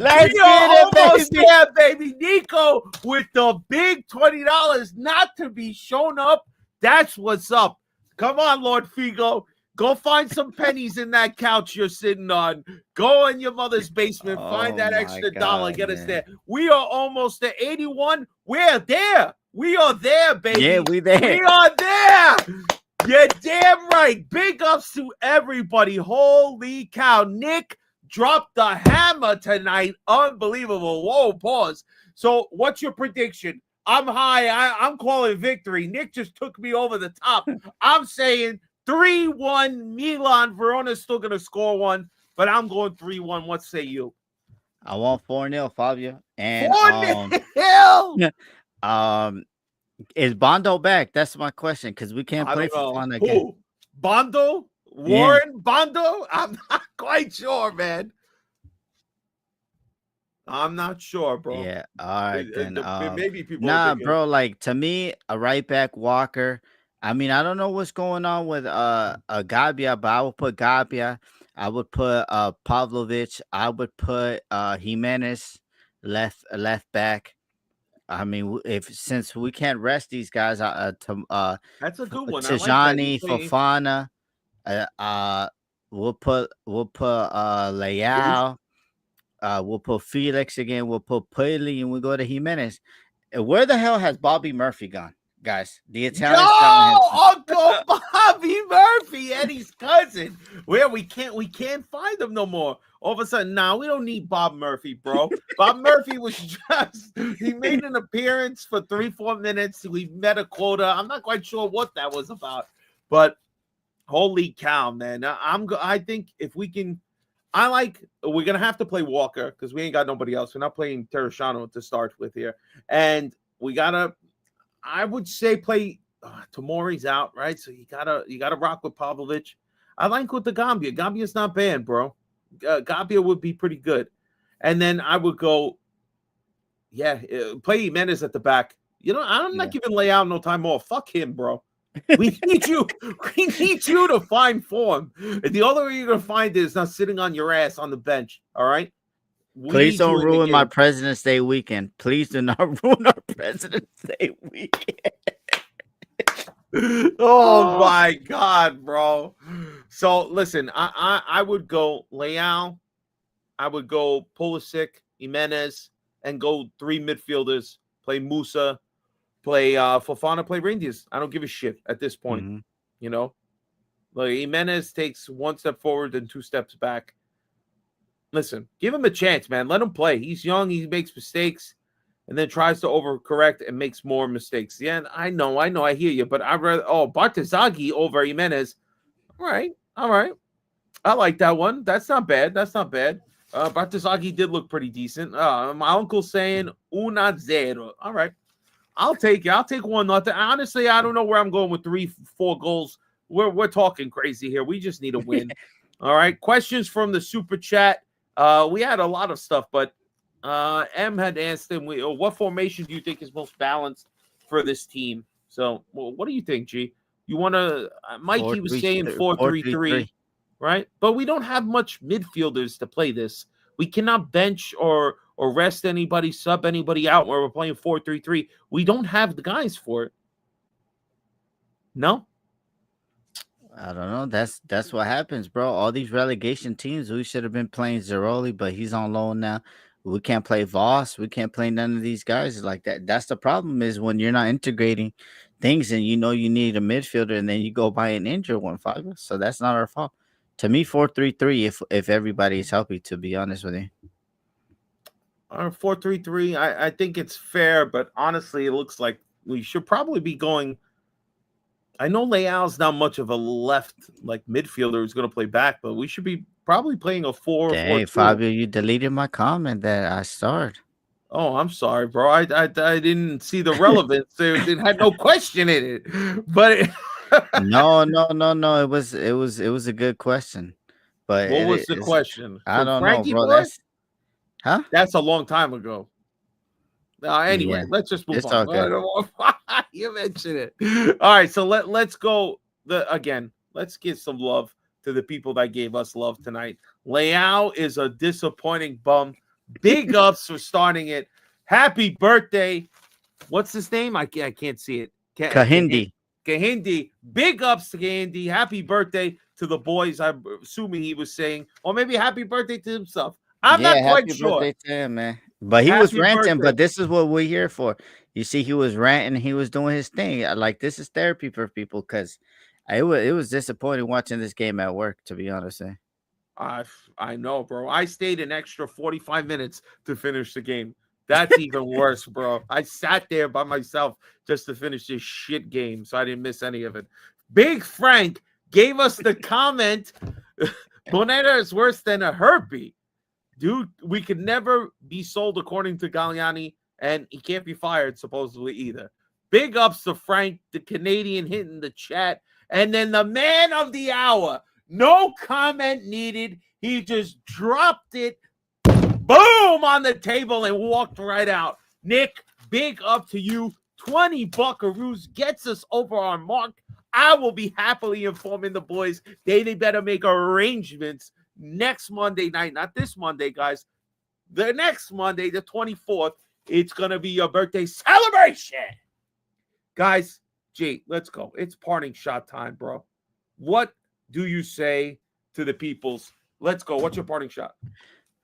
let's get it, baby. Yeah, baby. Nico with the big $20 not to be shown up. That's what's up. Come on, Lord Figo. Go find some pennies in that couch you're sitting on. Go in your mother's basement. Find that extra dollar. Get us there. We are almost at 81. We're there. We are there, baby. Yeah, we there. We are there. You're damn right. Big ups to everybody. Holy cow. Nick dropped the hammer tonight. Unbelievable. Whoa, pause. So what's your prediction? I'm high. I'm calling victory. Nick just took me over the top. I'm saying 3-1 Milan. Verona's still going to score one, but I'm going 3-1. What say you? I want 4-0, Fabio. And 4-0? Is Bondo back? That's my question, because we can't play for fun again. Who? Bondo? Warren Bondo? I'm not quite sure, man. I'm not sure, bro. Yeah, all right then. Maybe people. Bro. Like, to me, a right back, Walker. I mean, I don't know what's going on with Gabia, but I would put Gabia. I would put Pavlovic. I would put Jimenez left back. I mean, since we can't rest these guys, that's a good one. Tijani, Fofana. We'll put Leao. We'll put Felix again. We'll put Pele, and we go to Jimenez. Where the hell has Bobby Murphy gone, guys? The Italian. Uncle Bobby Murphy, Eddie's cousin. Where we can't find him no more. All of a sudden, we don't need Bob Murphy, bro. Bob Murphy was he made an appearance for 3-4 minutes. We met a quota. I'm not quite sure what that was about, but Holy cow, man. I think if we can, we're going to have to play Walker because we ain't got nobody else. We're not playing Terrashano to start with here. And we got to, I would say, play Tomori's out, right? So you gotta rock with Pavlovic. I like with the Gambia. Gambia's not bad, bro. Gambia would be pretty good. And then I would go, play Jimenez at the back. I'm not giving Leao no time off. Fuck him, bro. We need you. We need you to find form. And the only way you're gonna find it is not sitting on your ass on the bench. All right. Please don't ruin my President's Day weekend. Please do not ruin our President's Day weekend. Oh my God, bro. So listen, I would go Leao, I would go Pulisic, Jimenez, and go 3 midfielders. Play Musa, play Fofana, play Rangers. I don't give a shit at this point. Like Jimenez takes 1 step forward and 2 steps back. Listen, give him a chance, man. Let him play. He's young. He makes mistakes and then tries to overcorrect and makes more mistakes. Yeah, I know. I hear you. But I'd rather, Bartezaghi over Jimenez. All right. I like that one. That's not bad. Bartezaghi did look pretty decent. My uncle's saying 1-0. All right. I'll take it. I'll take 1-0. Honestly, I don't know where I'm going with 3-4 goals. We're talking crazy here. We just need a win. All right. Questions from the super chat. We had a lot of stuff, but M had asked him, what formation do you think is most balanced for this team? So, what do you think, G? You want to Mikey was saying 4-3-3, right? But we don't have much midfielders to play this. We cannot bench or rest anybody, sub anybody out where we're playing 4-3-3. We don't have the guys for it. No? I don't know. That's what happens, bro. All these relegation teams, we should have been playing Zeroli, but he's on loan now. We can't play Voss. We can't play none of these guys like that. That's the problem, is when you're not integrating things and you need a midfielder and then you go buy an injured one, Fabio. So that's not our fault. To me, 4-3-3 if everybody is healthy, to be honest with you. 4-3-3, I think it's fair, but honestly, it looks like we should probably be going. I know Leao's not much of a left midfielder who's going to play back, but we should be probably playing a 4-4-2. Hey, Fabio, you deleted my comment that I started. Oh, I'm sorry, bro. I didn't see the relevance. It had no question in it. But no. It was a good question. But what was the question? I don't know, bro. That's a long time ago. Anyway, let's just move on. Okay. You mentioned it. All right, so let's go. Let's give some love to the people that gave us love tonight. Leao is a disappointing bum. Big ups for starting it. Happy birthday. What's his name? I can't see it. Kahindi. Big ups to Kahindi. Happy birthday to the boys. I'm assuming he was saying, or maybe happy birthday to himself. I'm not quite sure. Birthday to him, man. But he was ranting, but this is what we're here for. You see, he was ranting, he was doing his thing. Like, this is therapy for people, because it was disappointing watching this game at work, to be honest. I know, bro. I stayed an extra 45 minutes to finish the game. That's even worse, bro. I sat there by myself just to finish this shit game, so I didn't miss any of it. Big Frank gave us the comment, Bonetta is worse than a herpy. Dude, we could never be sold according to Galliani, and he can't be fired supposedly either. Big ups to Frank, the Canadian, hitting the chat. And then the man of the hour, no comment needed. He just dropped it, boom, on the table and walked right out. Nick, big up to you. 20 buckaroos gets us over our mark. I will be happily informing the boys. They better make arrangements next Monday night, not this Monday, guys. The next Monday, the 24th, it's going to be your birthday celebration. Guys, G, let's go. It's parting shot time, bro. What do you say to the peoples? Let's go. What's your parting shot?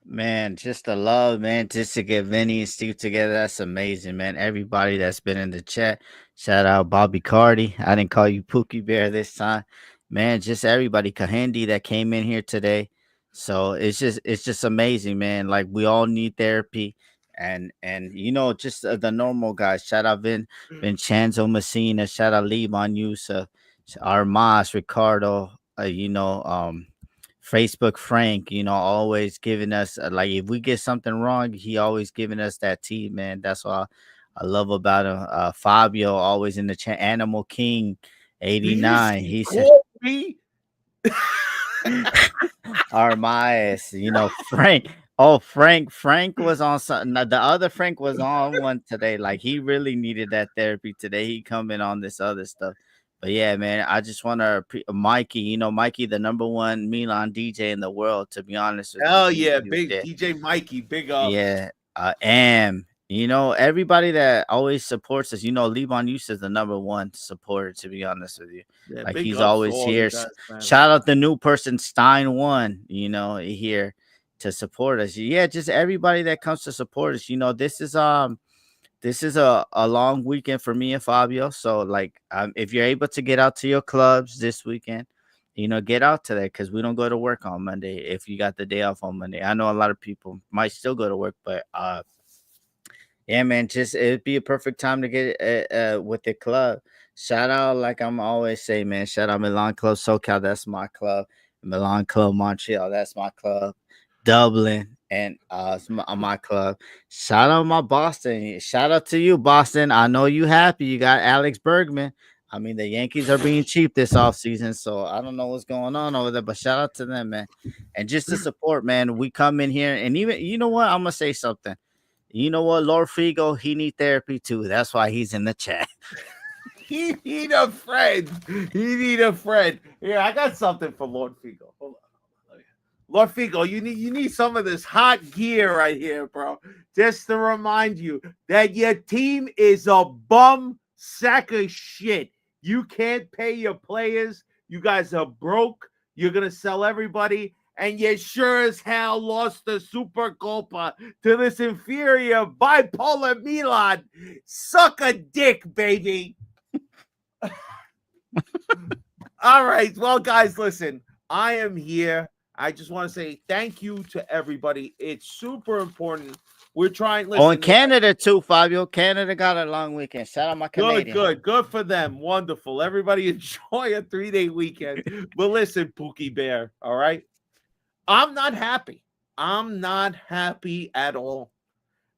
Man, just the love, man. Just to get Vinny and Steve together, that's amazing, man. Everybody that's been in the chat, shout out Bobby Cardi. I didn't call you Pookie Bear this time. Man, just everybody. Kahindi that came in here today. So it's just amazing, man. Like, we all need therapy, and just the normal guys. Shout out Vincenzo Messina. Shout out Liban Yusuf. Armas, Ricardo, Facebook Frank, always giving us like if we get something wrong, he always giving us that tea, man. That's what I love about him. Fabio always in the chat. Animal King 89. He said Armaes, Frank. Oh, Frank was on something. The other Frank was on one today. Like he really needed that therapy today. He coming on this other stuff. But yeah, man, I just want to Mikey. Mikey, the #1 Milan DJ in the world. To be honest with Hell you, yeah, big DJ Mikey, big up. Yeah, everybody that always supports us. Levon Yusuf is the #1 supporter. To be honest with you, Yeah, like he's always here. Guys, shout out the new person Stein 1. Here to support us. Yeah, just everybody that comes to support us. This is a long weekend for me and Fabio. So like, if you're able to get out to your clubs this weekend, get out to that because we don't go to work on Monday. If you got the day off on Monday, I know a lot of people might still go to work, but yeah, man, just it'd be a perfect time to get with the club. Shout out, like I'm always saying, man. Shout out Milan Coast, SoCal, that's my club. Milan Club Montreal, that's my club. Dublin and my club. Shout out my Boston. Shout out to you, Boston. I know you happy. You got Alex Bergman. I mean, the Yankees are being cheap this offseason, so I don't know what's going on over there, but shout out to them, man. And just to support, man, we come in here, and even, you know what? I'm going to say something. You know what? Lord Figo, he need therapy, too. That's why he's in the chat. He need a friend. He need a friend. Yeah, I got something for Lord Figo. Hold on. Lord Figo, you need some of this hot gear right here, bro. Just to remind you that your team is a bum sack of shit. You can't pay your players. You guys are broke. You're going to sell everybody. And you sure as hell lost the Super Copa to this inferior bipolar Milan. Suck a dick, baby. All right. Well, guys, listen. I am here. I just want to say thank you to everybody. It's super important. We're trying. Listen, in Canada too, Fabio. Canada got a long weekend. Shout out my Canadian. Good for them. Wonderful. Everybody enjoy a 3-day weekend. But listen, Pookie Bear. All right, I'm not happy. I'm not happy at all.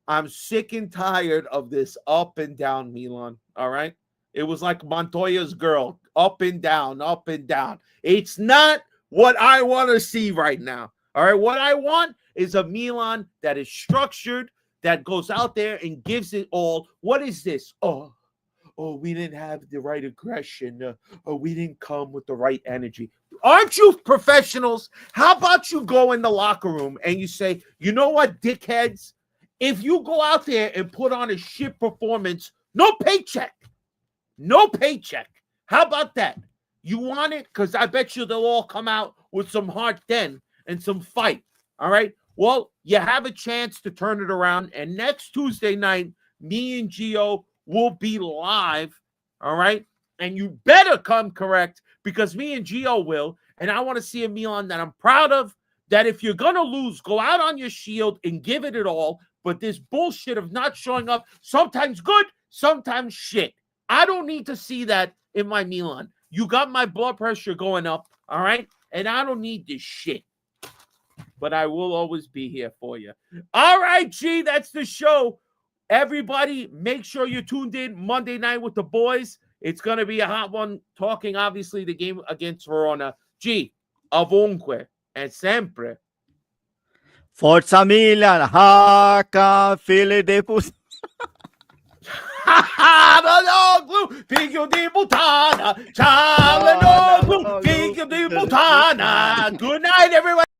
I'm sick and tired of this up and down Milan. All right, it was like Montoya's girl, up and down, up and down. It's not what I want to see right now. All right. What I want is a Milan that is structured, that goes out there and gives it all. What is this? Oh, we didn't have the right aggression. We didn't come with the right energy. Aren't you professionals? How about you go in the locker room and you say, you know what, dickheads? If you go out there and put on a shit performance, no paycheck. No paycheck. How about that? You want it? Because I bet you they'll all come out with some heart then and some fight. All right? Well, you have a chance to turn it around. And next Tuesday night, me and Gio will be live. All right? And you better come correct because me and Gio will. And I want to see a Milan that I'm proud of, that if you're going to lose, go out on your shield and give it all. But this bullshit of not showing up, sometimes good, sometimes shit. I don't need to see that in my Milan. You got my blood pressure going up, all right? And I don't need this shit. But I will always be here for you. All right, G, that's the show. Everybody, make sure you're tuned in Monday night with the boys. It's going to be a hot one, talking, obviously, the game against Verona. G, ovunque e sempre. Forza Milan, haka fili de pus. Figlio di puttana, ciao, figlio di puttana. Good night, everybody.